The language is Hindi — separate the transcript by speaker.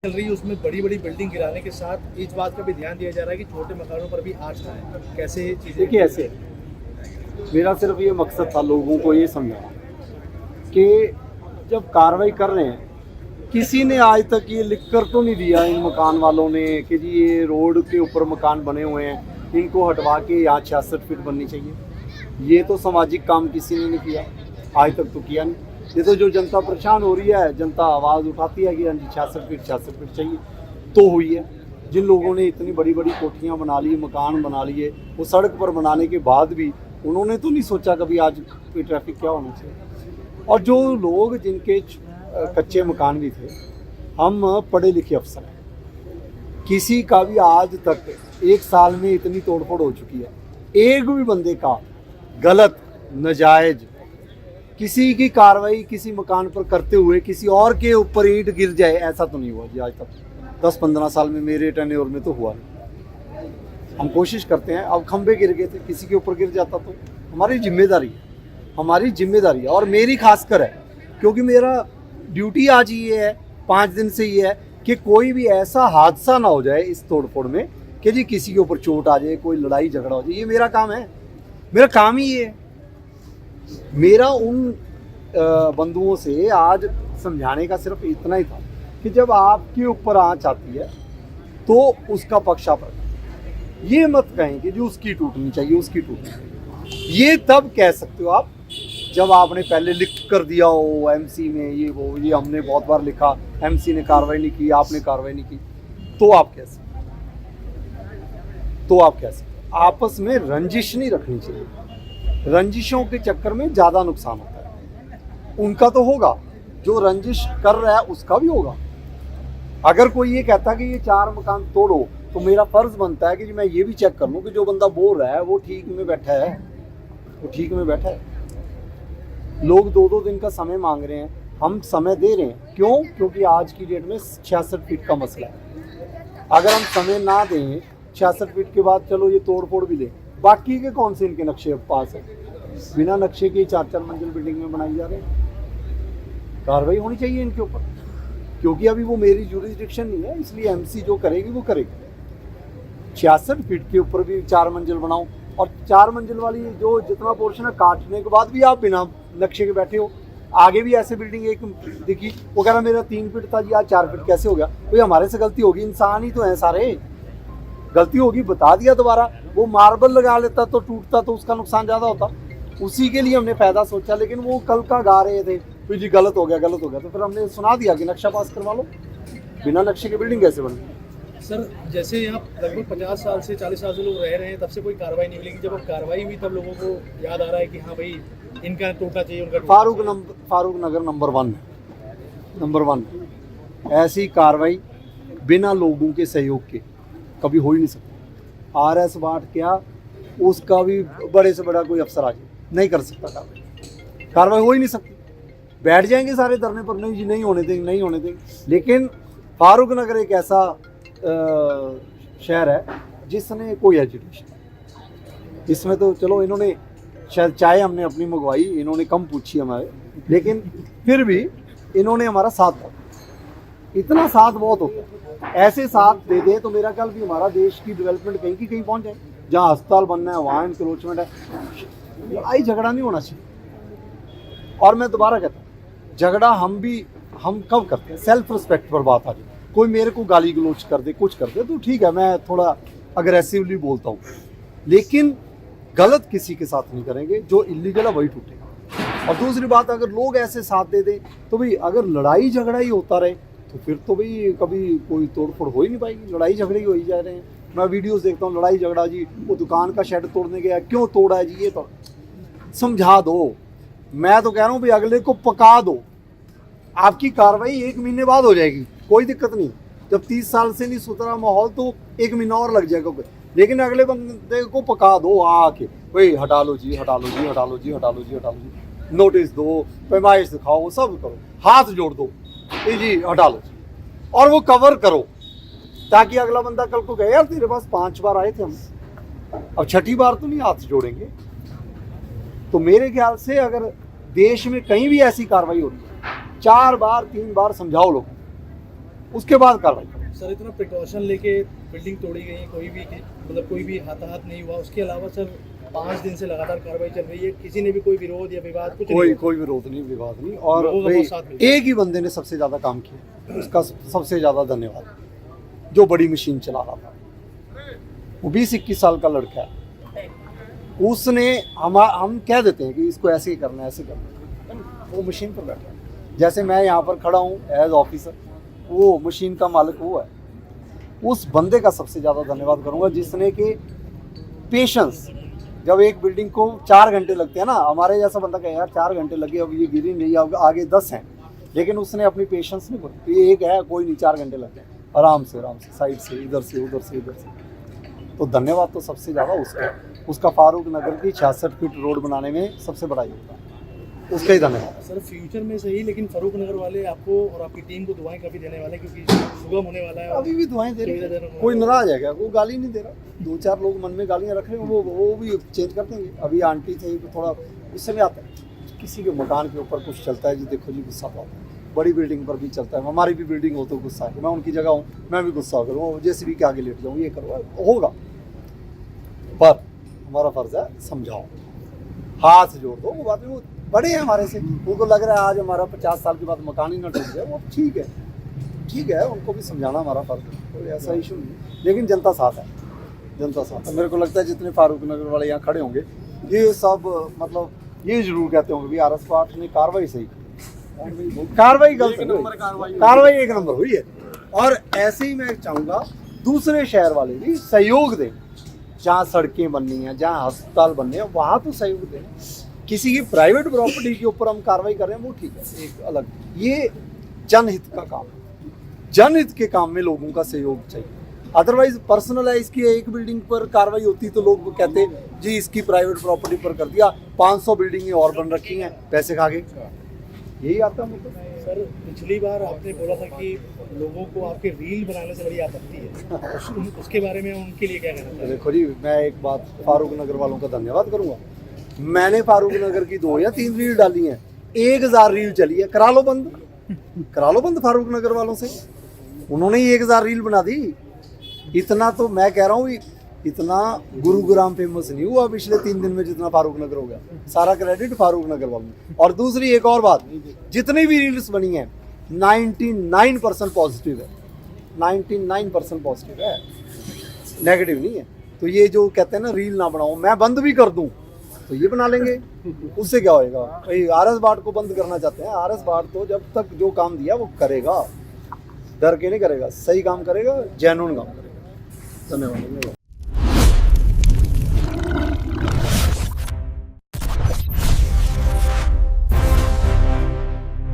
Speaker 1: चल रही है उसमें बड़ी बड़ी बिल्डिंग गिराने के साथ इस बात का भी ध्यान दिया जा रहा है कि छोटे मकानों पर भी आँच ना आए। कैसे ये चीज़ें?
Speaker 2: देखिए ऐसे है, मेरा सिर्फ ये मकसद था लोगों को ये समझाना कि जब कार्रवाई कर रहे हैं, किसी ने आज तक ये लिख कर तो नहीं दिया इन मकान वालों ने कि जी ये रोड के ऊपर मकान बने हुए हैं, इनको हटवा के यहाँ 66 फीट बननी चाहिए। ये तो सामाजिक काम किसी ने नहीं किया, आज तक तो किया नहीं। ये तो जो जनता परेशान हो रही है, जनता आवाज़ उठाती है कि हाँ जी 66 फीट चाहिए, तो हुई है। जिन लोगों ने इतनी बड़ी बड़ी कोठियाँ बना ली, मकान बना लिए, वो सड़क पर बनाने के बाद भी उन्होंने तो नहीं सोचा कभी आज कोई ट्रैफिक क्या होना चाहिए। और जो लोग जिनके कच्चे मकान भी थे, हम पढ़े लिखे अफसर हैं, किसी का भी आज तक एक साल में इतनी तोड़फोड़ हो चुकी है, एक भी बंदे का गलत नाजायज किसी की कार्रवाई किसी मकान पर करते हुए किसी और के ऊपर ईंट गिर जाए, ऐसा तो नहीं हुआ जी आज तक। 10-15 साल में मेरे टेन्योर में तो हुआ नहीं। हम कोशिश करते हैं, अब खंबे गिर गए थे, किसी के ऊपर गिर जाता तो हमारी जिम्मेदारी है, हमारी जिम्मेदारी है। और मेरी खासकर है, क्योंकि मेरा ड्यूटी आज ये है, 5 दिन से ये है कि कोई भी ऐसा हादसा ना हो जाए इस तोड़फोड़ में कि जी किसी के ऊपर चोट आ जाए, कोई लड़ाई झगड़ा हो जाए। ये मेरा काम है, मेरा काम ही ये है। मेरा उन बंधुओं से आज समझाने का सिर्फ इतना ही था कि जब आपके ऊपर आँच आती है तो उसका पक्ष आप रखें। ये मत कहें कि जो उसकी टूटनी चाहिए उसकी टूटनी चाहिए। ये तब कह सकते हो आप जब आपने पहले लिख कर दिया हो एमसी में, ये वो ये हमने बहुत बार लिखा, एमसी ने कार्रवाई नहीं की, आपने कार्रवाई नहीं की, तो आप कह सकते, आपस में रंजिश नहीं रखनी चाहिए। रंजिशों के चक्कर में ज़्यादा नुकसान होता है। उनका तो होगा, जो रंजिश कर रहा है उसका भी होगा। अगर कोई ये कहता है कि ये 4 मकान तोड़ो, तो मेरा फर्ज बनता है कि मैं ये भी चेक कर लूँ कि जो बंदा बोल रहा है वो ठीक में बैठा है, वो ठीक में बैठा है। लोग 2-2 दिन का समय मांग रहे हैं, हम समय दे रहे हैं। क्यों? क्योंकि आज की डेट में 66 फीट का मसला है। अगर हम समय ना दें, 66 फीट के बाद चलो ये तोड़ फोड़ भी लें, बाकी के कौन से इनके नक्शे पास है? बिना नक्शे के 4-4 मंजिल बिल्डिंग में बनाई जा रहे हैं। कार्रवाई होनी चाहिए इनके ऊपर, क्योंकि अभी वो मेरी जुरिस्डिक्शन नहीं है, इसलिए एमसी जो करेगी वो करेगी। 66 फीट के ऊपर भी 4 मंजिल बनाओ, और 4 मंजिल वाली जो जितना पोर्शन है काटने के बाद भी आप बिना नक्शे के बैठे हो। आगे भी ऐसे बिल्डिंग एक दिखी, वो कह रहा मेरा 3 फीट था जी, आज 4 फीट कैसे हो गया? भाई हमारे से गलती होगी, इंसान ही तो है सारे, गलती होगी, बता दिया दोबारा। वो मार्बल लगा लेता तो टूटता तो उसका नुकसान ज़्यादा होता, उसी के लिए हमने फायदा सोचा। लेकिन वो कल का गा रहे थे फिर जी गलत हो गया, तो फिर हमने सुना दिया कि नक्शा पास करवा लो। बिना नक्शे के बिल्डिंग कैसे बनी?
Speaker 1: सर जैसे यहाँ लगभग 50 साल से 40 साल से लोग रह रहे हैं, तब से कोई कार्रवाई नहीं मिलेगी। जब अब कार्रवाई हुई तब लोगों को याद आ रहा है कि हाँ भाई इनका टूटना चाहिए, उनका
Speaker 2: फारूक नगर नंबर 1 ऐसी कार्रवाई बिना लोगों के सहयोग के कभी हो ही नहीं सकती। RS वाट क्या, उसका भी बड़े से बड़ा कोई अफसर आ जाए नहीं कर सकता कार्रवाई हो ही नहीं सकती। बैठ जाएंगे सारे धरने पर, नहीं जी नहीं होने देंगे। लेकिन फारूक नगर एक ऐसा शहर है जिसने कोई एजुकेशन, इसमें तो चलो इन्होंने शायद चाय हमने अपनी मंगवाई, इन्होंने कम पूछी हमारे, लेकिन फिर भी इन्होंने हमारा साथ दिया। इतना साथ बहुत होता है, ऐसे साथ दे दे तो मेरा ख्याल भी हमारा देश की डेवलपमेंट कहीं की कहीं पहुंच जाए। जहाँ अस्पताल बनना है वहाँ इंक्रोचमेंट है, लड़ाई झगड़ा नहीं होना चाहिए। और मैं दोबारा कहता हूँ, झगड़ा हम कब करते हैं? सेल्फ रिस्पेक्ट पर बात आ जाए, कोई मेरे को गाली गलोच कर दे, कुछ कर दे तो ठीक है, मैं थोड़ा अग्रेसिवली बोलता हूँ, लेकिन गलत किसी के साथ नहीं करेंगे। जो इलीगल है वही टूटेगा। और दूसरी बात, अगर लोग ऐसे साथ दे दें तो भाई अगर लड़ाई झगड़ा ही होता रहे तो फिर तो भाई कभी कोई तोड़फोड़ हो ही नहीं पाएगी। लड़ाई झगड़े ही हो ही जा रहे हैं। मैं वीडियोस देखता हूँ, लड़ाई झगड़ा जी, वो दुकान का शेड तोड़ने गया, क्यों तोड़ा है जी? ये तो समझा दो। मैं तो कह रहा हूँ भाई अगले को पका दो, आपकी कार्रवाई 1 महीने बाद हो जाएगी, कोई दिक्कत नहीं। जब 30 साल से नहीं सुधरा माहौल तो 1 महीना और लग जाएगा, लेकिन अगले बंदे को पका दो आके, भाई हटा लो जी, नोटिस दो, पैमाइश दिखाओ, सब करो, हाथ जोड़ दो जी हटा लो, और वो कवर करो, ताकि अगला बंदा कल को कहे यार तेरे पास 5 बार आए थे हम, अब 6ठी बार तो नहीं हाथ जोड़ेंगे। तो मेरे ख्याल से अगर देश में कहीं भी ऐसी कार्रवाई होती है, 4 बार 3 बार समझाओ लोग, उसके बाद कार्रवाई करें।
Speaker 1: सर इतना प्रिकॉशन लेके बिल्डिंग तोड़ी गई है, कोई भी मतलब कोई भी हाथापात नहीं हुआ, उसके अलावा सर 5 दिन से लगातार कार्रवाई चल रही है, किसी ने भी कोई विरोध या विवाद कुछ नहीं हुआ?
Speaker 2: कोई विरोध नहीं, विवाद नहीं। और
Speaker 1: लोगों का
Speaker 2: भाई,
Speaker 1: बहुत साथ मिला।
Speaker 2: एक ही बंदे ने सबसे ज्यादा काम किया, उसका सबसे ज्यादा धन्यवाद, जो बड़ी मशीन चला रहा था, वो 20-21 साल का लड़का है। उसने हम कह देते हैं कि इसको ऐसे ही करना है, ऐसे करना है, वो मशीन पर बैठा है। जैसे मैं यहाँ पर खड़ा हूँ एज ऑफिसर, वो मशीन का मालिक वो है। उस बंदे का सबसे ज़्यादा धन्यवाद करूँगा जिसने कि पेशेंस, जब एक बिल्डिंग को 4 घंटे लगते हैं ना, हमारे जैसा बंदा कहे यार 4 घंटे लगे, अब ये गिरी नहीं, अब आगे 10 हैं, लेकिन उसने अपनी पेशेंस नहीं बोली, ये एक है कोई नहीं, 4 घंटे लगते हैं, आराम से साइड से, इधर से उधर से इधर से। तो धन्यवाद तो सबसे ज़्यादा उसका फारूक नगर की 66 फीट रोड बनाने में सबसे बड़ा योगदान, उसका ही धन्यवाद।
Speaker 1: सर फ्यूचर में सही, लेकिन फारूक नगर वाले आपको और आपकी टीम को दुआएं काफी देने वाले हैं, क्योंकि सुगम होने वाला है।
Speaker 2: अभी भी दुआएं दे रहे
Speaker 1: सुविधाजनक
Speaker 2: हैं,
Speaker 1: होने
Speaker 2: कोई
Speaker 1: वाला
Speaker 2: नाराज है क्या? कोई गाली नहीं दे रहा, 2-4 लोग मन में गालियां रख रहे हैं, वो भी चेंज कर देंगे। अभी आंटी थे तो थोड़ा गुस्से में आता है, किसी के मकान के ऊपर कुछ चलता है जी, देखो जी गुस्सा आता है, बड़ी बिल्डिंग पर भी चलता है, हमारी भी बिल्डिंग हो तो गुस्सा है, मैं उनकी जगह हूँ मैं भी गुस्सा करूँ, जैसे भी के आगे लेट जाऊँ, ये करो, होगा, पर हमारा फर्ज है समझाओ, हाथ जोड़ दो। वो बात में वो बड़े हैं हमारे से, उनको लग रहा है आज हमारा 50 साल के बाद मकान ही ना टूट जाए, वो ठीक है, उनको भी समझाना हमारा फर्ज है, कोई ऐसा इशू नहीं। लेकिन जनता साथ है, जनता साथ है। मेरे को लगता है जितने फारूक नगर वाले यहाँ खड़े होंगे, ये सब मतलब ये जरूर कहते होंगे भी RS पार्ट ने कार्रवाई सही की, कार्रवाई गलत नहीं हुई, कार्रवाई 1 नंबर हुई है। और ऐसे ही मैं चाहूँगा दूसरे शहर वाले भी सहयोग दें, जहाँ सड़कें बननी हैं, जहाँ अस्पताल बनने हैं, वहाँ तो सहयोग दें। किसी की प्राइवेट प्रॉपर्टी के ऊपर हम कार्रवाई कर रहे हैं वो ठीक है, एक अलग, ये जनहित का काम है, जनहित के काम में लोगों का सहयोग चाहिए। अदरवाइज पर्सनल है, इसकी एक बिल्डिंग पर कार्रवाई होती तो लोग कहते जी इसकी प्राइवेट प्रॉपर्टी पर कर दिया, 500 बिल्डिंगें और बन रखी हैं पैसे खा के, यही आता है मुझे।
Speaker 1: सर पिछली बार आपने बोला था कि लोगों को आपके रील बनाने से बड़ी आपत्ति है, उसके बारे में उनके लिए क्या कहना चाहिए?
Speaker 2: देखो जी, मैं एक बात फारूक नगर वालों का धन्यवाद करूंगा, मैंने फारूक नगर की 2 या 3 रील डाली हैं, 1000 रील चली है, करा लो बंद फारूक नगर वालों से, उन्होंने ही 1000 रील बना दी। इतना तो मैं कह रहा हूँ, इतना गुरुग्राम फेमस नहीं हुआ पिछले 3 दिन में जितना फारूक नगर हो गया, सारा क्रेडिट फारूक नगर वालों। और दूसरी एक और बात, जितनी भी रील्स बनी है 99% पॉजिटिव है, 99% पॉजिटिव है, नेगेटिव नहीं है। तो ये जो कहते हैं ना रील ना बनाओ, मैं बंद भी कर दूं तो ये बना लेंगे, उससे क्या होएगा? भाई RS बाट को बंद करना चाहते हैं, RS बाट तो जब तक जो काम दिया वो करेगा, डर के नहीं करेगा, सही काम करेगा, जेन्युइन काम करेगा। धन्यवाद।